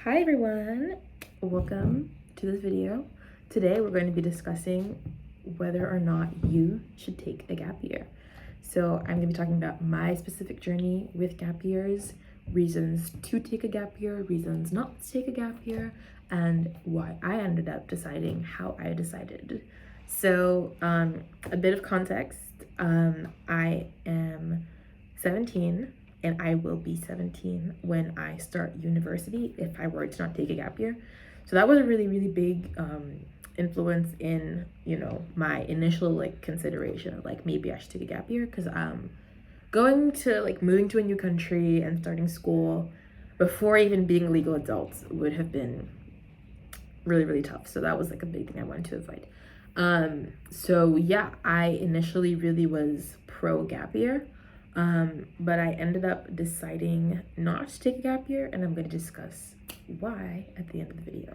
Hi everyone, welcome to this video. Today we're going to be discussing whether or not you should take a gap year. So I'm going to be talking about my specific journey with gap years, reasons to take a gap year, reasons not to take a gap year, and why I ended up deciding how I decided. So a bit of context, I am 17 and I will be 17 when I start university if I were to not take a gap year. So that was a really, really big influence in, my initial consideration of maybe I should take a gap year, because going to moving to a new country and starting school before even being legal adults would have been really, really tough. So that was a big thing I wanted to avoid. So yeah, I initially really was pro gap year. But I ended up deciding not to take a gap year, and I'm going to discuss why at the end of the video.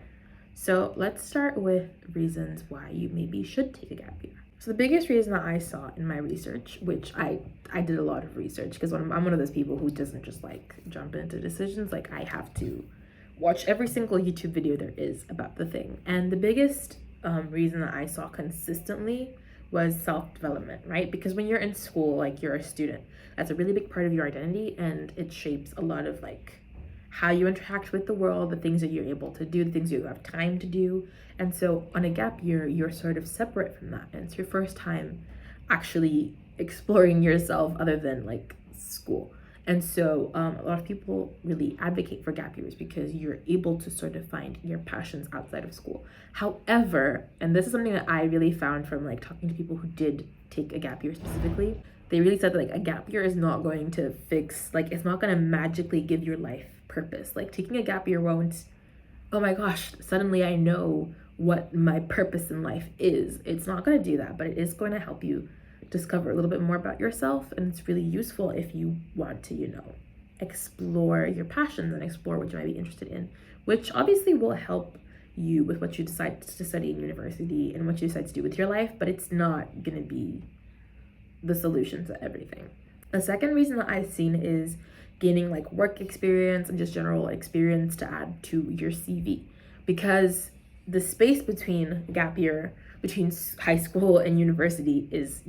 So let's start with reasons why you maybe should take a gap year. So the biggest reason that I saw in my research, which I did a lot of research, because I'm one of those people who doesn't just jump into decisions. I have to watch every single YouTube video there is about the thing. And the biggest reason that I saw consistently was self-development, right? Because when you're in school, you're a student, that's a really big part of your identity, and it shapes a lot of how you interact with the world, the things that you're able to do, the things you have time to do. And so on a gap year, you're sort of separate from that, and it's your first time actually exploring yourself other than school. And so a lot of people really advocate for gap years because you're able to sort of find your passions outside of school. However, and this is something that I really found from talking to people who did take a gap year specifically, they really said that a gap year is not going to fix, it's not going to magically give your life purpose. Taking a gap year won't, oh my gosh, suddenly I know what my purpose in life is. It's not going to do that, but it is going to help you discover a little bit more about yourself, and it's really useful if you want to explore your passions and explore what you might be interested in, which obviously will help you with what you decide to study in university and what you decide to do with your life, but it's not going to be the solution to everything. The second reason that I've seen is gaining work experience and just general experience to add to your CV, because the space between gap year, between high school and university is,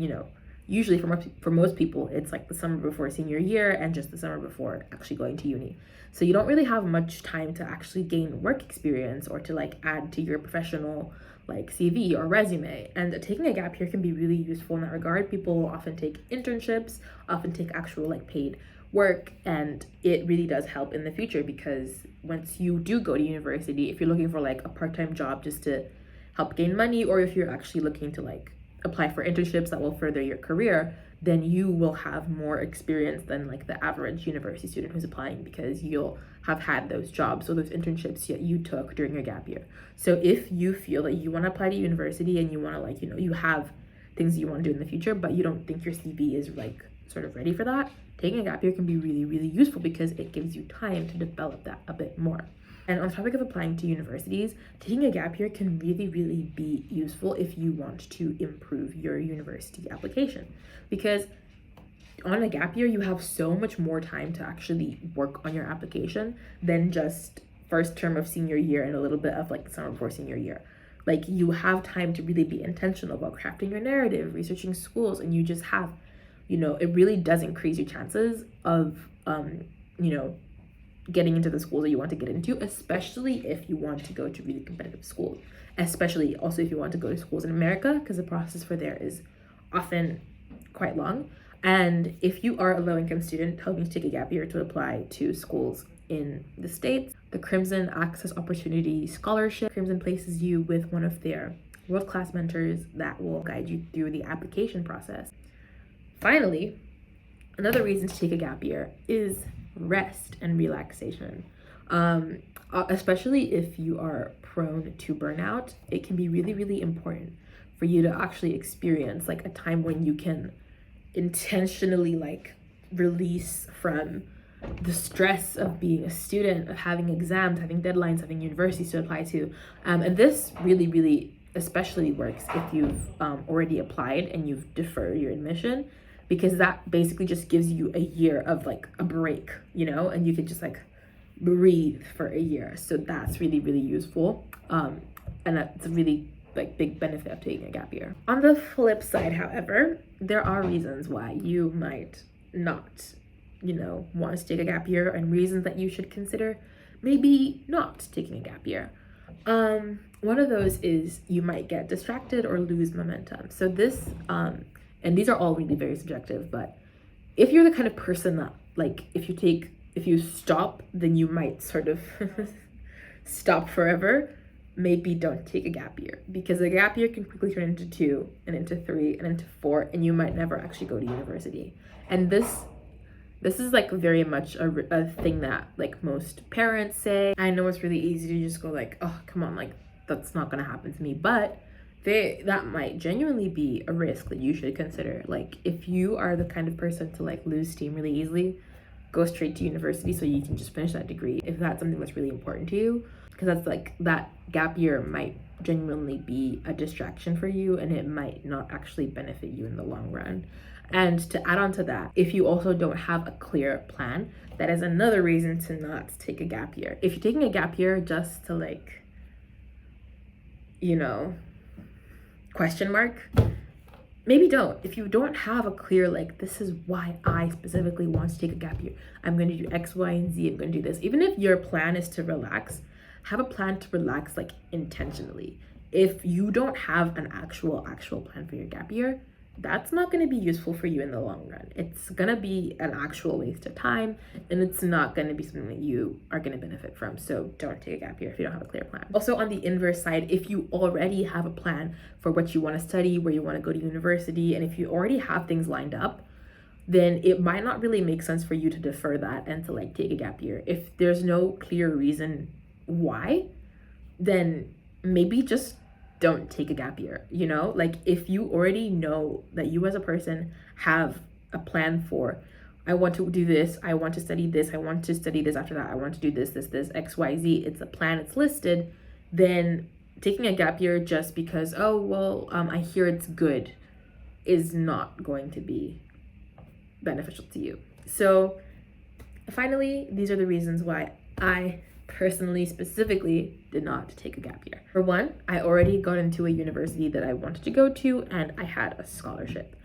usually for most people, it's the summer before senior year and just the summer before actually going to uni. So you don't really have much time to actually gain work experience or to add to your professional CV or resume. And taking a gap year can be really useful in that regard. People often take internships, often take actual paid work, and it really does help in the future, because once you do go to university, if you're looking for a part-time job just to help gain money, or if you're actually looking to apply for internships that will further your career, then you will have more experience than the average university student who's applying, because you'll have had those jobs or those internships that you took during your gap year. So if you feel that you want to apply to university and you want to you have things you want to do in the future, but you don't think your CV is sort of ready for that, taking a gap year can be really, really useful, because it gives you time to develop that a bit more. And on the topic of applying to universities, taking a gap year can really, really be useful if you want to improve your university application, because on a gap year, you have so much more time to actually work on your application than just first term of senior year and a little bit of summer before senior year. You have time to really be intentional about crafting your narrative, researching schools, and you just have, it really does increase your chances of, getting into the schools that you want to get into, especially if you want to go to really competitive schools, especially also if you want to go to schools in America, because the process for there is often quite long. And if you are a low-income student hoping to take a gap year to apply to schools in the States, the Crimson Access Opportunity Scholarship, Crimson places you with one of their world-class mentors that will guide you through the application process. Finally, another reason to take a gap year is rest and relaxation. Especially if you are prone to burnout, it can be really, really important for you to actually experience a time when you can intentionally release from the stress of being a student, of having exams, having deadlines, having universities to apply to. And this really, really especially works if you've already applied and you've deferred your admission, because that basically just gives you a year of a break, and you can just breathe for a year. So that's really, really useful. And that's a really like big benefit of taking a gap year. On the flip side, however, there are reasons why you might not, want to take a gap year, and reasons that you should consider maybe not taking a gap year. One of those is you might get distracted or lose momentum. So this, and these are all really very subjective, but if you're the kind of person that, like, if you stop, then you might sort of stop forever, maybe don't take a gap year, because a gap year can quickly turn into 2 and into 3 and into 4, and you might never actually go to university. And this is like very much a thing that like most parents say. I know it's really easy to just go like, oh, come on, like that's not gonna happen to me, but that might genuinely be a risk that you should consider. Like, if you are the kind of person to like lose steam really easily, go straight to university so you can just finish that degree, if that's something that's really important to you, because that's like, that gap year might genuinely be a distraction for you, and it might not actually benefit you in the long run. And to add on to that, if you also don't have a clear plan, that is another reason to not take a gap year. If you're taking a gap year just to like, question mark, maybe don't. If you don't have a clear, like, this is why I specifically want to take a gap year, I'm going to do X, Y, and Z, I'm going to do this. Even if your plan is to relax, have a plan to relax, like, intentionally. If you don't have an actual plan for your gap year, that's not going to be useful for you in the long run. It's going to be an actual waste of time, and it's not going to be something that you are going to benefit from. So don't take a gap year if you don't have a clear plan. Also, on the inverse side, if you already have a plan for what you want to study, where you want to go to university, and if you already have things lined up, then it might not really make sense for you to defer that and to like take a gap year. If there's no clear reason why, then maybe just don't take a gap year. Like, if you already know that you as a person have a plan for, I want to do this, I want to study this, I want to study this after that, I want to do this, X, Y, Z, it's a plan, it's listed, then taking a gap year just because, oh, well, I hear it's good, is not going to be beneficial to you. So finally, these are the reasons why I personally, specifically, did not take a gap year. For one, I already got into a university that I wanted to go to, and I had a scholarship.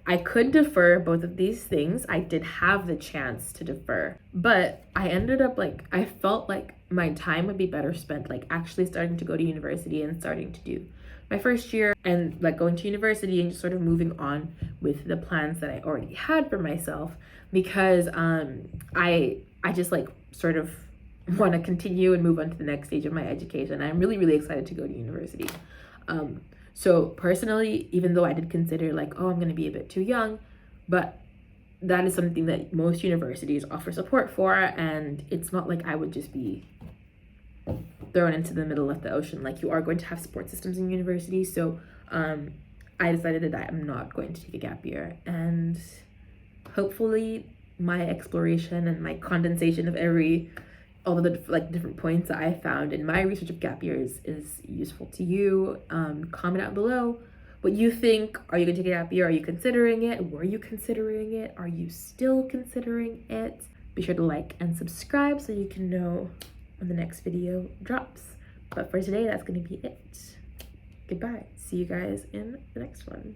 I could defer both of these things. I did have the chance to defer, but I ended up like, I felt like my time would be better spent like actually starting to go to university and starting to do my first year, and like going to university and just sort of moving on with the plans that I already had for myself, because I just like sort of want to continue and move on to the next stage of my education. I'm really, really excited to go to university. So personally, even though I did consider like, oh, I'm going to be a bit too young, but that is something that most universities offer support for, and it's not like I would just be thrown into the middle of the ocean. Like, you are going to have support systems in university. So I decided that I'm not going to take a gap year, and hopefully my exploration and my condensation of all of the like different points that I found in my research of gap years is useful to you. Comment out below what you think. Are you going to take a gap year? Are you considering it? Were you considering it? Are you still considering it? Be sure to like and subscribe so you can know when the next video drops. But for today, that's going to be it. Goodbye. See you guys in the next one.